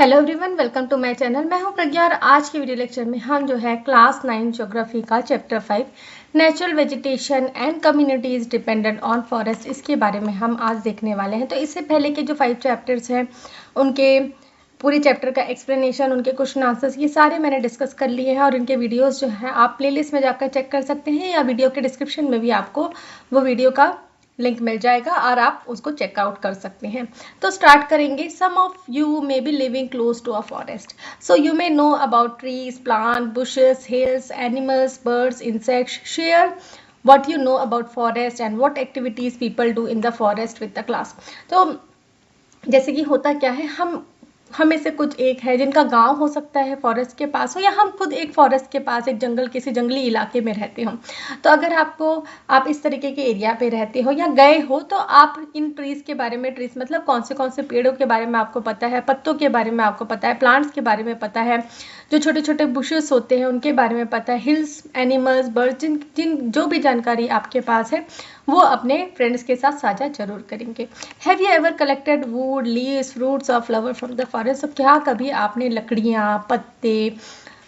Hello everyone, welcome to my channel. मैं हूं प्रज्ञा और आज के वीडियो लेक्चर में हम जो है क्लास 9 ज्योग्राफी का chapter 5 natural vegetation and communities dependent on forest, इसके बारे में हम आज देखने वाले हैं। तो इससे पहले के जो 5 चैप्टर्स हैं उनके पूरे चैप्टर का एक्सप्लेनेशन, उनके क्वेश्चन आंसर्स, ये सारे मैंने डिस्कस कर लिए हैं और इनके वीडियोस जो हैं आप प्लेलिस्ट में जाकर चेक कर सकते हैं या वीडियो के डिस्क्रिप्शन में भी आपको वो वीडियो का लिंक मिल जाएगा और आप उसको चेकआउट कर सकते हैं। तो स्टार्ट करेंगे। Some of you may be living close to a forest, so you may know about trees, plant, bushes, hills, animals, birds, insects. Share what you know about forest and what activities people do in the forest with the class। तो जैसे कि होता क्या है, हम में से कुछ एक है जिनका गांव हो सकता है फॉरेस्ट के पास हो, या हम खुद एक फॉरेस्ट के पास एक जंगल किसी जंगली इलाके में रहते हो। तो अगर आप इस तरीके के एरिया पे रहते हो या गए हो तो आप इन ट्रीज के बारे में, ट्रीज मतलब कौन से पेड़ों के बारे में आपको पता है, पत्तों के बारे में आपको पता है, प्लांट्स के बारे में पता है, जो छोटे छोटे बुशेस होते हैं उनके बारे में पता है, हिल्स, एनिमल्स, बर्ड्स, जिन जो भी जानकारी आपके पास है वो अपने फ्रेंड्स के साथ साझा जरूर करेंगे। Have you ever collected would, leaves, fruits और फ्लावर फ्रॉम द फॉरेस्ट। तो क्या कभी आपने लकड़ियाँ, पत्ते,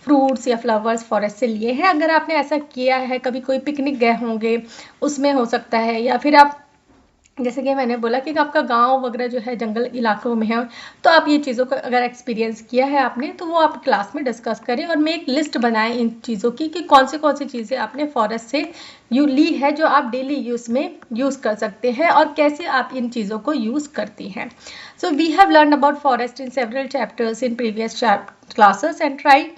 फ्रूट्स या फ्लावर्स फॉरेस्ट से लिए हैं? अगर आपने ऐसा किया है, कभी कोई पिकनिक गए होंगे उसमें हो सकता है, या फिर आप जैसे कि मैंने बोला कि आपका गांव वगैरह जो है जंगल इलाकों में है, तो आप ये चीज़ों को अगर एक्सपीरियंस किया है आपने तो वो आप क्लास में डिस्कस करें और मैं एक लिस्ट बनाएं इन चीज़ों की कि कौन सी चीज़ें आपने फॉरेस्ट से ली है जो आप डेली यूज़ में यूज़ कर सकते हैं और कैसे आप इन चीज़ों को यूज़ करती हैं। So we have learn about forest in several chapters in previous classes and try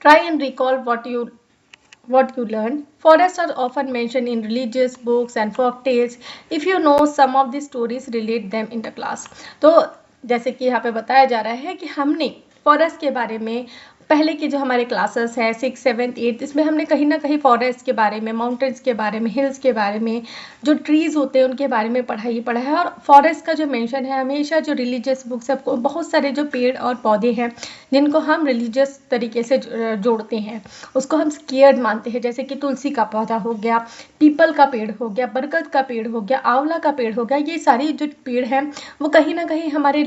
and recall what you learn. Forests are often mentioned in religious books and folk tales. If you know some of the stories, relate them in the class। तो जैसे कि यहाँ पे बताया जा रहा है कि हमने फॉरेस्ट के बारे में पहले के जो हमारे क्लासेस है 6, 7, 8, इसमें हमने कहीं ना कहीं फॉरेस्ट के बारे में, माउंटेन्स के बारे में, हिल्स के बारे में, जो ट्रीज होते हैं उनके बारे में पढ़ा है। और फॉरेस्ट का जो मेंशन है हमेशा जो रिलीजियस बुक्स है, बहुत सारे जो पेड़ और पौधे हैं जिनको हम रिलीजियस तरीके से जोड़ते हैं, उसको हम स्केयर्ड मानते हैं। जैसे कि तुलसी का पौधा हो गया, पीपल का पेड़ हो गया, बरगद का पेड़ हो गया, आंवला का पेड़ हो गया, ये सारी जो पेड़ हैं वो कहीं ना कहीं हमारे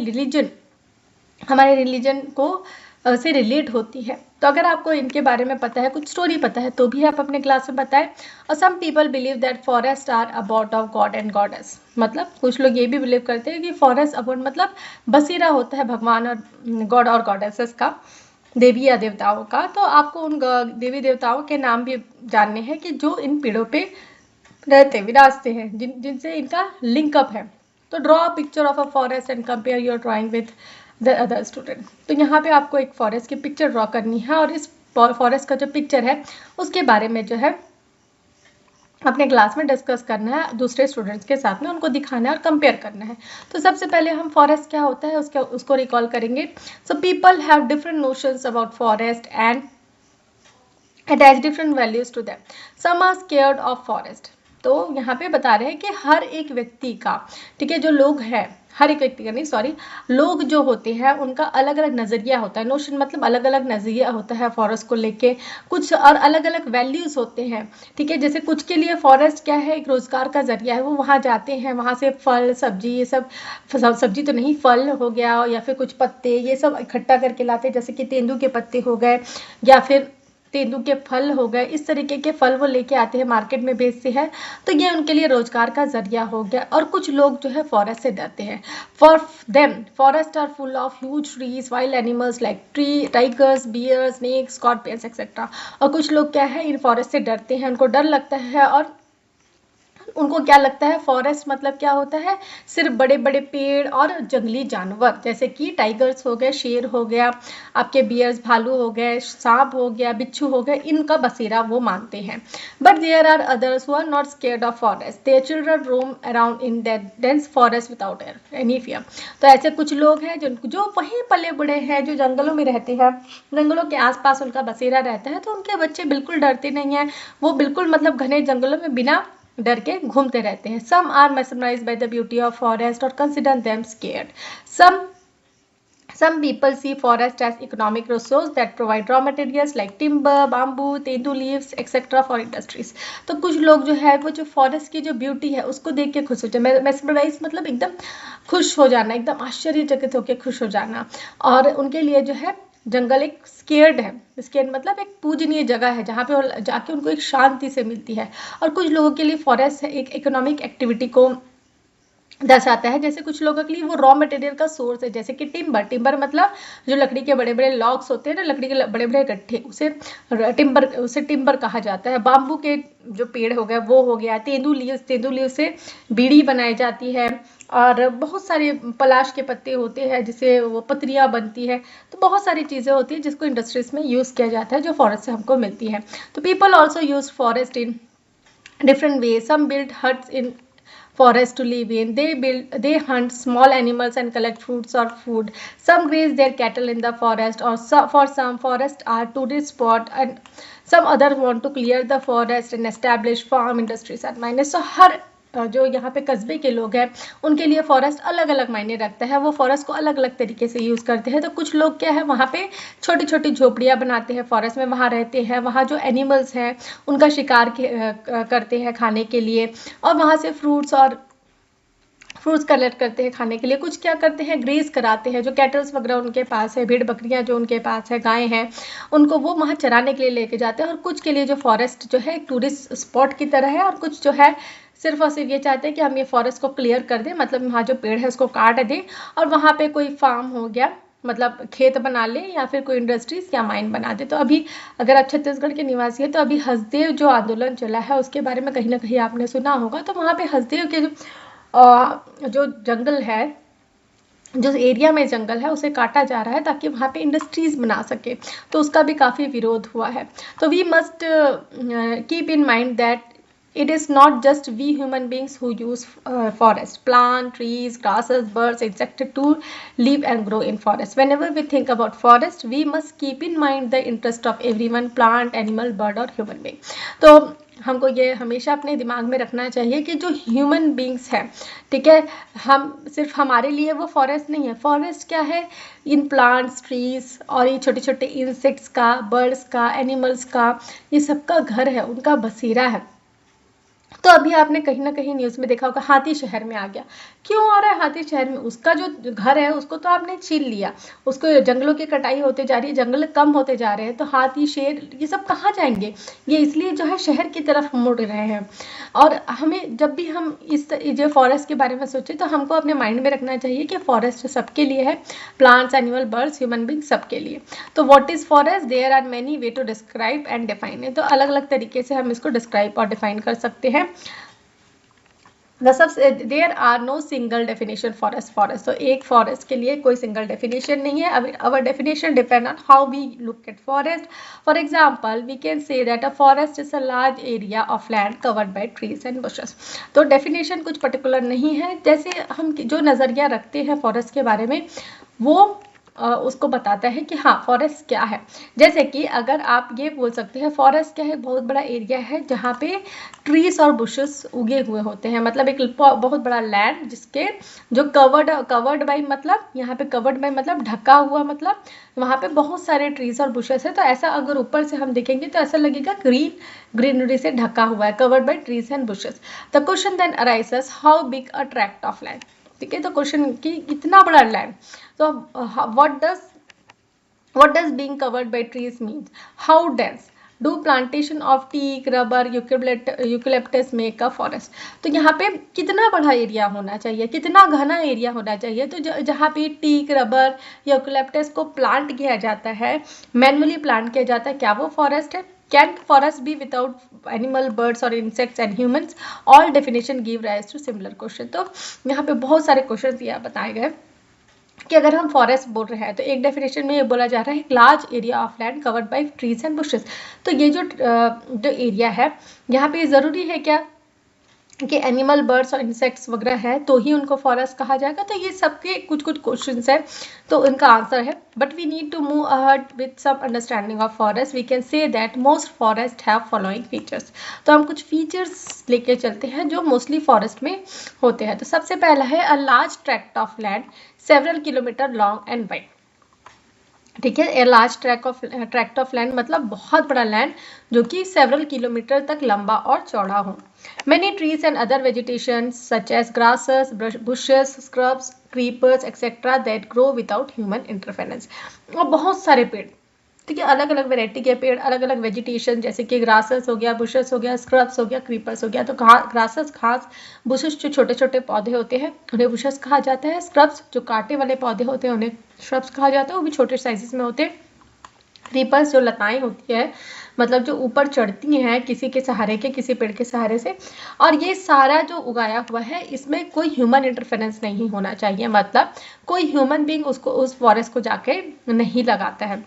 रिलीजन को से रिलेट होती है। तो अगर आपको इनके बारे में पता है, कुछ स्टोरी पता है, तो भी आप अपने क्लास में बताएं। और some people believe that forest are abode of god and goddess, मतलब कुछ लोग ये भी बिलीव करते हैं कि फॉरेस्ट अबाउट मतलब बसेरा होता है भगवान और गॉड और गॉडेसेस का, देवी या देवताओं का। तो आपको उन देवी देवताओं के नाम भी जानने हैं कि जो इन पेड़ों पे रहते विराजते हैं, जिनसे इनका लिंकअप है। तो draw a picture of a forest and compare your drawing with the other student. तो यहाँ पे आपको एक फॉरेस्ट की पिक्चर ड्रॉ करनी है और इस फॉरेस्ट का जो पिक्चर है उसके बारे में जो है अपने क्लास में डिस्कस करना है, दूसरे स्टूडेंट्स के साथ में उनको दिखाना है और कंपेयर करना है। तो सबसे पहले हम फॉरेस्ट क्या होता है उसको रिकॉल करेंगे। So people have different notions about forest and attach different values to them. Some are scared of forest. तो यहाँ पे बता रहे हैं कि हर एक व्यक्ति का, ठीक है, जो लोग हैं, हर एक व्यक्ति का नहीं, सॉरी, लोग जो होते हैं उनका अलग अलग नज़रिया होता है। नोशन मतलब अलग अलग नज़रिया होता है फॉरेस्ट को लेके, कुछ और अलग अलग वैल्यूज़ होते हैं, ठीक है। जैसे कुछ के लिए फॉरेस्ट क्या है, एक रोज़गार का जरिया है, वो वहाँ जाते हैं, वहाँ से फल सब्जी, ये सब सब्जी तो नहीं, फल हो गया या फिर कुछ पत्ते, ये सब इकट्ठा करके लाते हैं। जैसे कि तेंदू के पत्ते हो गए या फिर तेंदू के फल हो गए, इस तरीके के फल वो लेके आते हैं, मार्केट में बेचते हैं। तो ये उनके लिए रोजगार का जरिया हो गया। और कुछ लोग जो है फॉरेस्ट से डरते हैं। For them forest are full of huge trees, wild animals like tigers, bears, snakes, scorpions etcetera. और कुछ लोग क्या है, इन फॉरेस्ट से डरते हैं, उनको डर लगता है और उनको क्या लगता है, फॉरेस्ट मतलब क्या होता है, सिर्फ बड़े बड़े पेड़ और जंगली जानवर, जैसे कि टाइगर्स हो गए, शेर हो गया, आपके बियर्स भालू हो गए, सांप हो गया, बिच्छू हो गए, इनका बसेरा वो मानते हैं। But there are others who are not scared of forest, their children roam around in dense forest without any fear. तो ऐसे कुछ लोग हैं जो वहीं पले बड़े हैं, जो जंगलों में रहते हैं, जंगलों के आसपास उनका बसेरा रहता है, तो उनके बच्चे बिल्कुल डरते नहीं हैं। वो बिल्कुल मतलब घने जंगलों में बिना डर के घूमते रहते हैं। Some are mesmerized by the beauty of forest और consider them scared. Some Some people see forest as economic resource that provide raw materials like timber, bamboo, tendu leaves, etc. for industries. तो कुछ लोग जो है वो जो फॉरेस्ट की जो ब्यूटी है उसको देख के खुश हो जाए, मेस्मराइज मतलब एकदम खुश हो जाना, एकदम आश्चर्यचकित होकर खुश हो जाना। और उनके लिए जो है जंगल एक स्केर्ड है, स्केर्ड मतलब एक पूजनीय जगह है जहाँ पे जाके उनको एक शांति से मिलती है। और कुछ लोगों के लिए फॉरेस्ट एक इकोनॉमिक एक्टिविटी को दर्शाता है, जैसे कुछ लोगों के लिए वो रॉ मटेरियल का सोर्स है, जैसे कि टिम्बर, टिम्बर मतलब जो लकड़ी के बड़े बड़े लॉग्स होते हैं ना, लकड़ी के बड़े बड़े गट्ठे, उसे टिम्बर कहा जाता है। बाम्बू के जो पेड़ हो गए वो हो गया। तेंदू लीव से बीड़ी बनाई जाती है। और बहुत सारे पलाश के पत्ते होते हैं जिससे वो पतरियाँ बनती है। तो बहुत सारी चीज़ें होती है जिसको इंडस्ट्रीज में यूज़ किया जाता है जो फॉरेस्ट से हमको मिलती है। तो people also use forest in different ways. Some build huts in forest to live in. They hunt small animals and collect fruits or food. Some graze their cattle in the forest, or for some forests are tourist spot, and some other want to clear the forest and establish farm industries and mines. So हर जो यहाँ पे कस्बे के लोग हैं उनके लिए forest अलग अलग मायने रखता है, वो फॉरेस्ट को अलग अलग तरीके से यूज़ करते हैं। तो कुछ लोग क्या है वहाँ पे छोटी छोटी झोपड़ियाँ बनाते हैं फॉरेस्ट में, वहाँ रहते हैं, वहाँ जो एनिमल्स हैं उनका शिकार करते हैं खाने के लिए, और वहाँ से फ्रूट्स कलेक्ट करते हैं खाने के लिए। कुछ क्या करते हैं, ग्रेज कराते हैं, जो कैटल्स वगैरह उनके पास है, भेड़ बकरियां जो उनके पास है, गायें हैं, उनको वो वहाँ चराने के लिए लेके जाते हैं। और कुछ के लिए जो फॉरेस्ट जो है एक टूरिस्ट स्पॉट की तरह है, और कुछ जो है सिर्फ और सिर्फ ये चाहते हैं कि हम ये फॉरेस्ट को क्लियर कर दें, मतलब वहाँ जो पेड़ है उसको काट दें और वहाँ पे कोई फार्म हो गया, मतलब खेत बना ले, या फिर कोई इंडस्ट्रीज या माइन बना दे। तो अभी अगर आप छत्तीसगढ़ के निवासी हैं तो अभी हसदेव जो आंदोलन चला है उसके बारे में कहीं ना कहीं आपने सुना होगा। तो वहाँ पे हसदेव के जो जंगल है, जो एरिया में जंगल है उसे काटा जा रहा है ताकि वहाँ पे इंडस्ट्रीज बना सके, तो उसका भी काफ़ी विरोध हुआ है। तो we must keep in mind that it is not just we human beings who use forest, plant, trees, grasses, birds, insects to live and grow in forest. Whenever we think about forest, we must keep in mind the interest of everyone, plant, animal, bird और human being. तो हमको ये हमेशा अपने दिमाग में रखना चाहिए कि जो ह्यूमन बींग्स है, ठीक है, हम सिर्फ हमारे लिए वो फॉरेस्ट नहीं है। फॉरेस्ट क्या है, इन प्लांट्स, ट्रीज और ये छोटे छोटे इंसेक्ट्स का, बर्ड्स का, एनिमल्स का, ये सबका घर है, उनका बसेरा है। तो अभी आपने कहीं ना कहीं न्यूज़ में देखा होगा हाथी शहर में आ गया। क्यों आ रहा है हाथी शहर में? उसका जो घर है उसको तो आपने छीन लिया, उसको जंगलों की कटाई होते जा रही है, जंगल कम होते जा रहे हैं, तो हाथी, शेर ये सब कहाँ जाएंगे? ये इसलिए जो है शहर की तरफ मुड़ रहे हैं। और हमें जब भी हम इस जो फॉरेस्ट के बारे में सोचें तो हमको अपने माइंड में रखना चाहिए कि फॉरेस्ट सबके लिए है, plants, animal, birds, human being सबके लिए। तो what is forest? There are many way to describe and define है। तो अलग अलग तरीके से हम इसको डिस्क्राइब और डिफाइन कर सकते हैं। There are no single definition forest. तो एक फॉरेस्ट के लिए कोई सिंगल डेफिनेशन नहीं है। Our definition depend on how we look at forest. For example we can say that a forest is a large area of land covered by trees and bushes. तो definition कुछ particular नहीं है, जैसे हम जो नज़रिया रखते हैं फॉरेस्ट के बारे में वो उसको बताता है कि हाँ फॉरेस्ट क्या है। जैसे कि अगर आप ये बोल सकते हैं फॉरेस्ट क्या है, बहुत बड़ा एरिया है जहाँ पे ट्रीज और बुशेस उगे हुए होते हैं, मतलब एक बहुत बड़ा लैंड जिसके जो कवर्ड बाई, मतलब यहाँ पे कवर्ड बाई मतलब ढका हुआ, मतलब वहाँ पे बहुत सारे ट्रीज और बुशेस है। तो ऐसा अगर ऊपर से हम देखेंगे तो ऐसा लगेगा ग्रीनरी से ढका हुआ है, covered by trees and bushes. The question then arises how big a tract of land. ठीक है, तो क्वेश्चन कि कितना बड़ा लैंड। तो what does being covered by trees means? How dense? Do plantation of teak, rubber, eucalyptus make a forest? तो यहाँ पे कितना बड़ा एरिया होना चाहिए, कितना घना एरिया होना चाहिए? तो जहाँ पे टीक, रबर, यूकेलिप्टस को प्लांट किया जाता है, मैनुअली प्लांट किया जाता है, क्या वो फॉरेस्ट है? Can forest be without animal, birds or insects and humans? All definition give rise to similar question. तो यहाँ पे बहुत सारे क्वेश्चन यहाँ बताए गए कि अगर हम फॉरेस्ट बोल रहे हैं तो एक डेफिनेशन में ये बोला जा रहा है large area of land covered by trees and bushes. तो ये जो एरिया है यहाँ पे ज़रूरी है क्या कि एनिमल, बर्ड्स और इंसेक्ट्स वगैरह है तो ही उनको फॉरेस्ट कहा जाएगा? तो ये सबके कुछ कुछ क्वेश्चंस है, तो इनका आंसर है। But we need to move ahead with some understanding of forest. We can say that most forest have following features. तो हम कुछ फीचर्स लेके चलते हैं जो मोस्टली फॉरेस्ट में होते हैं। तो सबसे पहला है a large tract of land several kilometre long and wide. ठीक है। A large tract of land मतलब बहुत बड़ा लैंड जो कि सेवरल किलोमीटर तक लंबा और चौड़ा हो। Many trees and other vegetation such as grasses, bushes, scrubs, creepers, etc. that grow without human interference। और बहुत सारे पेड़, ठीक है, अलग अलग वैरायटी के पेड़, अलग अलग वेजिटेशन, जैसे कि ग्रासेस हो गया, बुशेस हो गया, स्क्रब्स हो गया, क्रीपर्स हो गया। तो ग्रासेस घास, बुशेस जो छोटे छोटे पौधे होते हैं उन्हें बुशेस कहा जाता है। स्क्रब्स जो कांटे वाले पौधे होते हैं उन्हें श्रब्स कहा जाता है, वो भी छोटे साइजेस में होते हैं। क्रीपर्स जो लताएं होती है, मतलब जो ऊपर चढ़ती हैं किसी के सहारे के, किसी पेड़ के सहारे से। और ये सारा जो उगाया हुआ है इसमें कोई ह्यूमन इंटरफेरेंस नहीं होना चाहिए, मतलब कोई ह्यूमन बीइंग उसको उस फॉरेस्ट को जाके नहीं लगाता है।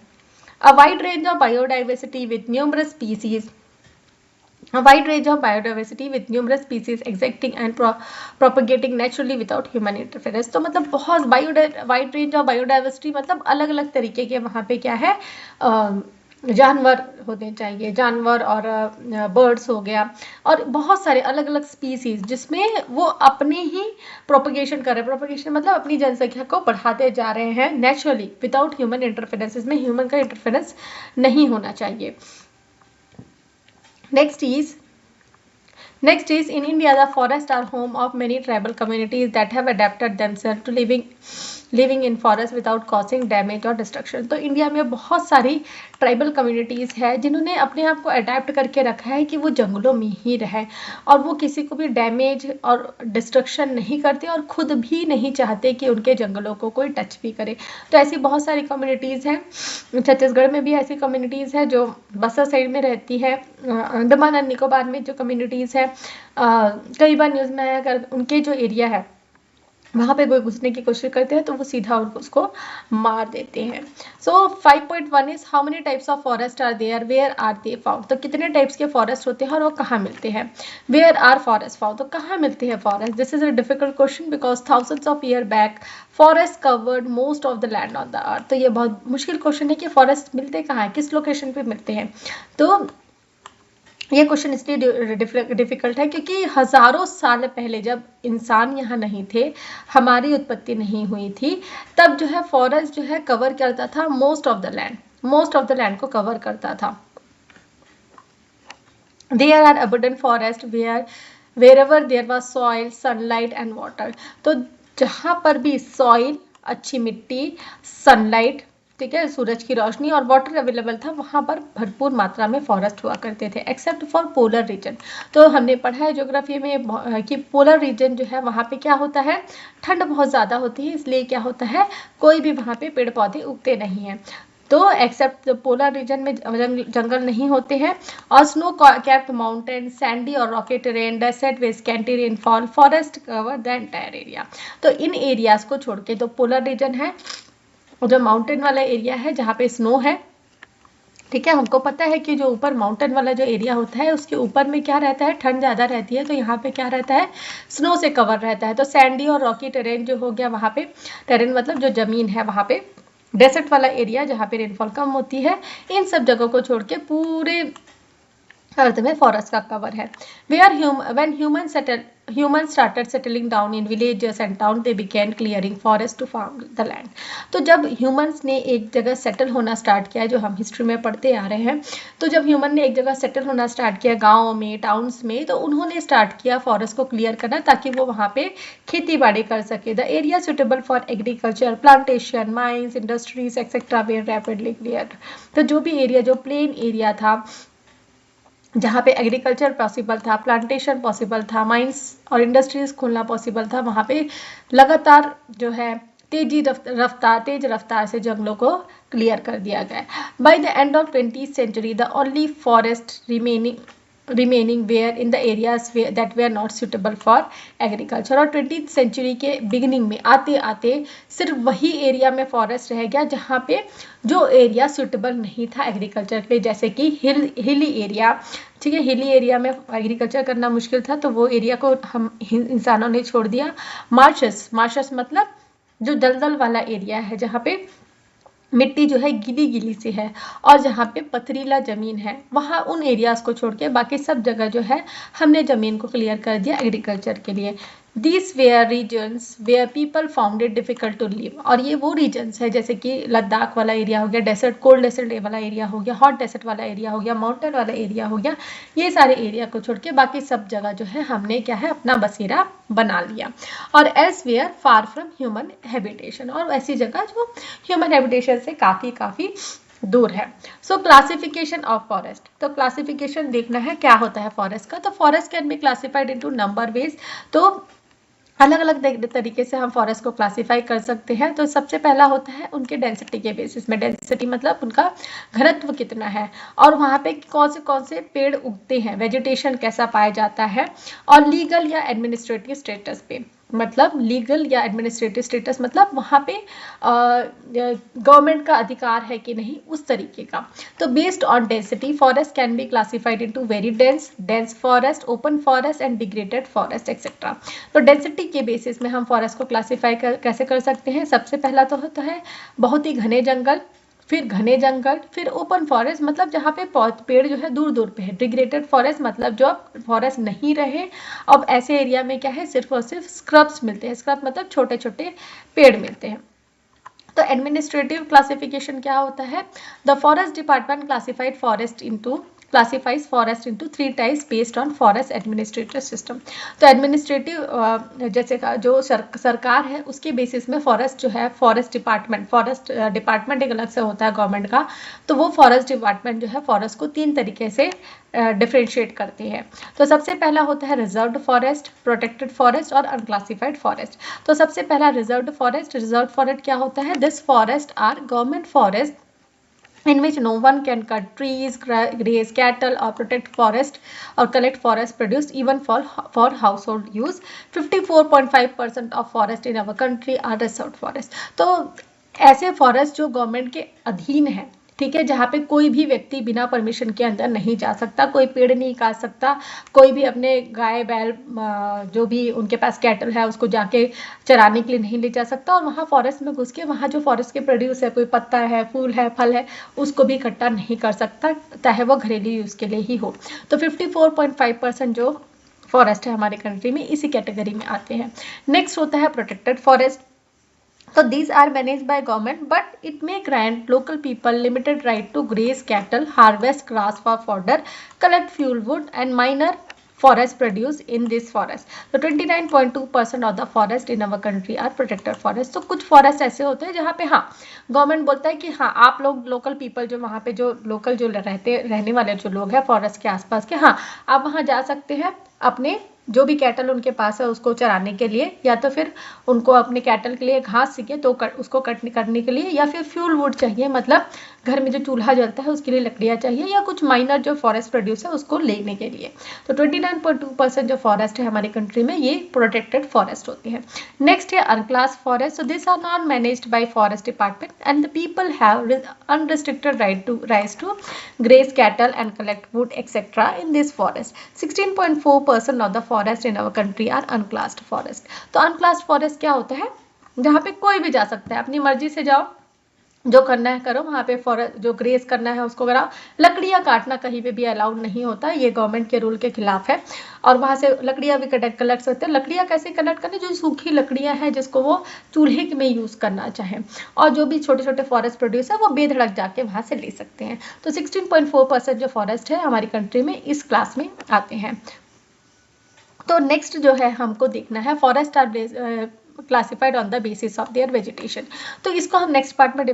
A wide range of biodiversity with numerous species existing and propagating naturally without human interference। तो मतलब बहुत वाइड रेंज ऑफ बायोडाइवर्सिटी, मतलब अलग अलग तरीके के वहाँ पे क्या है, जानवर होने चाहिए, जानवर और बर्ड्स हो गया, और बहुत सारे अलग अलग स्पीसीज जिसमें वो अपने ही प्रोपगेशन कर रहे हैं। प्रोपगेशन मतलब अपनी जनसंख्या को बढ़ाते जा रहे हैं नेचुरली विदाउट ह्यूमन इंटरफेरेंस। इसमें ह्यूमन का इंटरफेरेंस नहीं होना चाहिए। Next is in India, the forests are home of many tribal communities that have adapted themselves to living in forest without causing damage or destruction। तो India में बहुत सारी tribal communities है जिन्होंने अपने आप को अडेप्ट करके रखा है कि वो जंगलों में ही रहे और वो किसी को भी डैमेज और डिस्ट्रक्शन नहीं करते और खुद भी नहीं चाहते कि उनके जंगलों को कोई टच भी करे। तो ऐसी बहुत सारी कम्युनिटीज़ हैं। छत्तीसगढ़ में भी ऐसी कम्युनिटीज़ है जो बस्तर साइड में रहती है। अंडमान एंड निकोबार में जो कम्युनिटीज़ है, कई बार न्यूज़ में आया, अगर उनके जो एरिया है वहाँ पे कोई घुसने की कोशिश करते हैं तो वो सीधा उसको मार देते हैं। So 5.1 is how many types of forest are there, where are they found. तो कितने टाइप्स के फॉरेस्ट होते हैं और वो कहाँ मिलते हैं। वेयर आर फॉरेस्ट फाउंड, तो कहाँ मिलते हैं forest. This is a difficult question because thousands of year back forest covered most of the land on the earth. तो ये बहुत मुश्किल क्वेश्चन है कि फॉरेस्ट मिलते कहाँ हैं, किस लोकेशन पे मिलते हैं। तो ये क्वेश्चन इसलिए डिफिकल्ट है क्योंकि हजारों साल पहले जब इंसान यहाँ नहीं थे, हमारी उत्पत्ति नहीं हुई थी, तब जो है फॉरेस्ट जो है कवर करता था मोस्ट ऑफ द लैंड को कवर करता था। There are abundant forest wherever there was soil, sunlight and water। तो जहाँ पर भी सॉइल, अच्छी मिट्टी, सनलाइट, ठीक है, सूरज की रोशनी और वाटर अवेलेबल था, वहाँ पर भरपूर मात्रा में फॉरेस्ट हुआ करते थे, एक्सेप्ट फॉर पोलर रीजन। तो हमने पढ़ा है ज्योग्राफी में कि पोलर रीजन जो है वहाँ पे क्या होता है, ठंड बहुत ज़्यादा होती है, इसलिए क्या होता है, कोई भी वहाँ पे पेड़ पौधे उगते नहीं हैं। तो एक्सेप्ट पोलर रीजन में जंगल नहीं होते हैं। और स्नो कैप्ड माउंटेन, सैंडी और rocky terrain, desert with scanty rainfall, forest cover the entire area. तो इन एरियाज को छोड़ के तो पोलर रीजन है, जो माउंटेन वाला एरिया है जहाँ पे स्नो है, ठीक है। हमको पता है कि जो ऊपर माउंटेन वाला जो एरिया होता है उसके ऊपर में क्या रहता है, ठंड ज़्यादा रहती है, तो यहाँ पे क्या रहता है, स्नो से कवर रहता है। तो सैंडी और रॉकी टेरेन जो हो गया, वहाँ पे टेरेन मतलब जो ज़मीन है, वहाँ पे डेजर्ट वाला एरिया जहाँ पे रेनफॉल कम होती है, इन सब जगहों को छोड़ के पूरे अर्थ में फॉरेस्ट का कवर है। When humans started settling down in villages and towns, they began clearing forest to farm the land। तो जब ह्यूमंस ने एक जगह सेटल होना स्टार्ट किया, जो हम हिस्ट्री में पढ़ते आ रहे हैं, तो जब ह्यूमन ने एक जगह सेटल होना स्टार्ट किया, गाँव में, टाउन्स में, तो उन्होंने स्टार्ट किया फॉरेस्ट को क्लियर करना ताकि वो वहाँ पे खेती बाड़ी कर सके। The area suitable for agriculture, plantation, mines, industries etcetera were rapidly clear. तो जो भी एरिया, जो प्लेन एरिया था जहाँ पे एग्रीकल्चर पॉसिबल था, प्लांटेशन पॉसिबल था, माइंस और इंडस्ट्रीज खोलना पॉसिबल था, वहाँ पे लगातार जो है तेज रफ्तार से जंगलों को क्लियर कर दिया गया। By the end of 20th century the only forest remaining were in the areas that were not suitable for agriculture। और 20th century के बिगिनिंग में आते आते सिर्फ वही एरिया में फॉरेस्ट रह गया जहाँ पे जो एरिया सुटेबल नहीं था एग्रीकल्चर के लिए, जैसे कि हिली एरिया, ठीक है, हिली एरिया में एग्रीकल्चर करना मुश्किल था, तो वो एरिया को हम इंसानों ने छोड़ दिया। मार्शस मतलब जो दलदल वाला एरिया है, जहाँ पे मिट्टी जो है गीली गीली सी है और जहाँ पे पथरीला ज़मीन है, वहाँ उन एरियाज़ को छोड़ के बाकी सब जगह जो है हमने ज़मीन को क्लियर कर दिया एग्रीकल्चर के लिए। These were regions where people found it difficult to live. और ये वो regions है जैसे कि लद्दाख वाला एरिया हो गया, डेसर्ट कोल्ड डेसर्ट वाला एरिया हो गया, हॉट डेसर्ट वाला एरिया हो गया, माउंटेन वाला एरिया हो गया, ये सारे एरिया को छोड़ के बाकी सब जगह जो है हमने क्या है अपना बसेरा बना लिया। और as were far from human habitation, और ऐसी जगह जो ह्यूमन हैबिटेशन से काफ़ी दूर है। सो क्लासिफिकेशन ऑफ फॉरेस्ट, तो क्लासिफिकेशन देखना है क्या होता है फॉरेस्ट का। तो forest can be classified into number ways, तो अलग अलग तरीके से हम फॉरेस्ट को क्लासिफाई कर सकते हैं। तो सबसे पहला होता है उनके डेंसिटी के बेसिस में, डेंसिटी मतलब उनका घनत्व कितना है और वहाँ पे कौन से पेड़ उगते हैं, वेजिटेशन कैसा पाया जाता है, और लीगल या एडमिनिस्ट्रेटिव स्टेटस पे, मतलब लीगल या एडमिनिस्ट्रेटिव स्टेटस मतलब वहाँ पे गवर्नमेंट का अधिकार है कि नहीं, उस तरीके का। तो based on density forest can be classified into very dense forest, open forest and degraded forest etcetera. तो डेंसिटी के बेसिस में हम फॉरेस्ट को क्लासिफाई कैसे कर सकते हैं। सबसे पहला तो होता है बहुत ही घने जंगल, फिर घने जंगल, फिर ओपन फॉरेस्ट मतलब जहाँ पे पेड़ जो है दूर दूर पे है, डिग्रेडेड फॉरेस्ट मतलब जो अब फॉरेस्ट नहीं रहे, अब ऐसे एरिया में क्या है सिर्फ और सिर्फ स्क्रब्स मिलते हैं, स्क्रब मतलब छोटे छोटे पेड़ मिलते हैं। तो एडमिनिस्ट्रेटिव क्लासिफिकेशन क्या होता है, the forest department classifies forest into 3 types based on forest administrative system। तो एडमिनिस्ट्रेटिव जैसे जो सरकार है उसके बेसिस में फॉरेस्ट जो है, फॉरेस्ट डिपार्टमेंट एक अलग से होता है गवर्नमेंट का, तो वो फॉरेस्ट डिपार्टमेंट जो है फॉरेस्ट को 3 तरीके से डिफ्रेंशिएट करती है। तो सबसे पहला होता है रिजर्व्ड फॉरेस्ट, प्रोटेक्टेड फॉरेस्ट और अनक्लासिफाइड फॉरेस्ट। तो सबसे पहला रिजर्व्ड फॉरेस्ट क्या होता है, this forest are government forest in which no one can cut trees, graze cattle or protect forest or collect forest produce even for household use। 54.5% of forest in our country are reserved forest। तो ऐसे forest जो government के अधीन है, ठीक है, जहाँ पे कोई भी व्यक्ति बिना परमिशन के अंदर नहीं जा सकता, कोई पेड़ नहीं काट सकता, कोई भी अपने गाय बैल जो भी उनके पास कैटल है उसको जाके चराने के लिए नहीं ले जा सकता, और वहाँ फॉरेस्ट में घुस के वहाँ जो फॉरेस्ट के प्रोड्यूस है, कोई पत्ता है, फूल है, फल है, उसको भी इकट्ठा नहीं कर सकता, चाहे वो घरेलू यूज़ के लिए ही हो। तो 54.5% जो फॉरेस्ट है हमारे कंट्री में इसी कैटेगरी में आते हैं। नेक्स्ट होता है protected forest. So these are managed by government, but it may grant local people limited right to graze cattle, harvest grass for fodder, collect fuel wood and minor forest produce in this forest। तो 29.2% of the forest in our country are protected forest। तो कुछ forest ऐसे होते हैं जहाँ पे हाँ government बोलता है कि हाँ आप लोग लोकल पीपल जो वहाँ पे जो लोकल जो रहने वाले जो लोग हैं फॉरेस्ट के आसपास के, हाँ आप वहाँ जा सकते हैं अपने जो भी कैटल उनके पास है उसको चराने के लिए, या तो फिर उनको अपने कैटल के लिए घास चाहिए तो उसको करने के लिए, या फिर फ्यूल वुड चाहिए मतलब घर में जो चूल्हा जलता है उसके लिए लकड़ियाँ चाहिए, या कुछ माइनर जो फॉरेस्ट प्रोड्यूस है उसको लेने के लिए। तो 29.2% जो फॉरेस्ट है हमारी कंट्री में ये प्रोटेक्टेड फॉरेस्ट होती है। नेक्स्ट है unclassed forest. So this are not managed by forest department and the people have unrestricted right to graze cattle and collect wood etc. in this forest। 16.4% of the forest in our country are unclassed forest। तो unclassed forest क्या होता है, जहाँ पे कोई भी जा सकता है, अपनी मर्जी से जाओ, जो करना है करो, वहाँ पे फॉरेस्ट जो ग्रेस करना है उसको कराओ, लकड़ियाँ काटना कहीं पे भी अलाउड नहीं होता, ये गवर्नमेंट के रूल के खिलाफ है। और वहाँ से लकड़ियाँ भी कलेक्ट सकते हैं। लकड़ियाँ कैसे कलेक्ट करनी, जो सूखी लकड़ियाँ हैं जिसको वो चूल्हे में यूज़ करना चाहें, और जो भी छोटे छोटे फॉरेस्ट प्रोड्यूस है वो बेधड़क जाके वहाँ से ले सकते हैं। तो 16.4% जो फॉरेस्ट है हमारी कंट्री में इस क्लास में आते हैं। तो नेक्स्ट जो है हमको देखना है forest are classified on the basis of their vegetation. तो इसको हम नेक्स्ट पार्ट में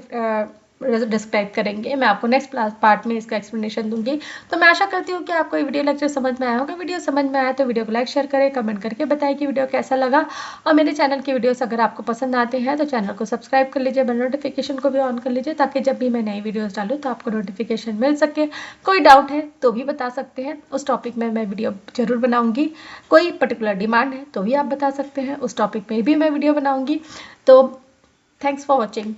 डिस्क्राइब करेंगे, मैं आपको नेक्स्ट पार्ट में इसका एक्सप्लेनेशन दूंगी। तो मैं आशा करती हूँ कि आपको ये वीडियो लेक्चर समझ में आया होगा। वीडियो समझ में आया तो वीडियो को लाइक शेयर करें, कमेंट करके बताएं कि वीडियो कैसा लगा, और मेरे चैनल की वीडियोस अगर आपको पसंद आते हैं तो चैनल को सब्सक्राइब कर लीजिए, बेल नोटिफिकेशन को भी ऑन कर लीजिए, ताकि जब भी मैं नई वीडियोज़ डालूँ तो आपको नोटिफिकेशन मिल सके। कोई डाउट है तो भी बता सकते हैं, उस टॉपिक में मैं वीडियो जरूर बनाऊँगी। कोई पर्टिकुलर डिमांड है तो भी आप बता सकते हैं, उस टॉपिक में भी मैं वीडियो बनाऊँगी। तो थैंक्स फॉर वॉचिंग।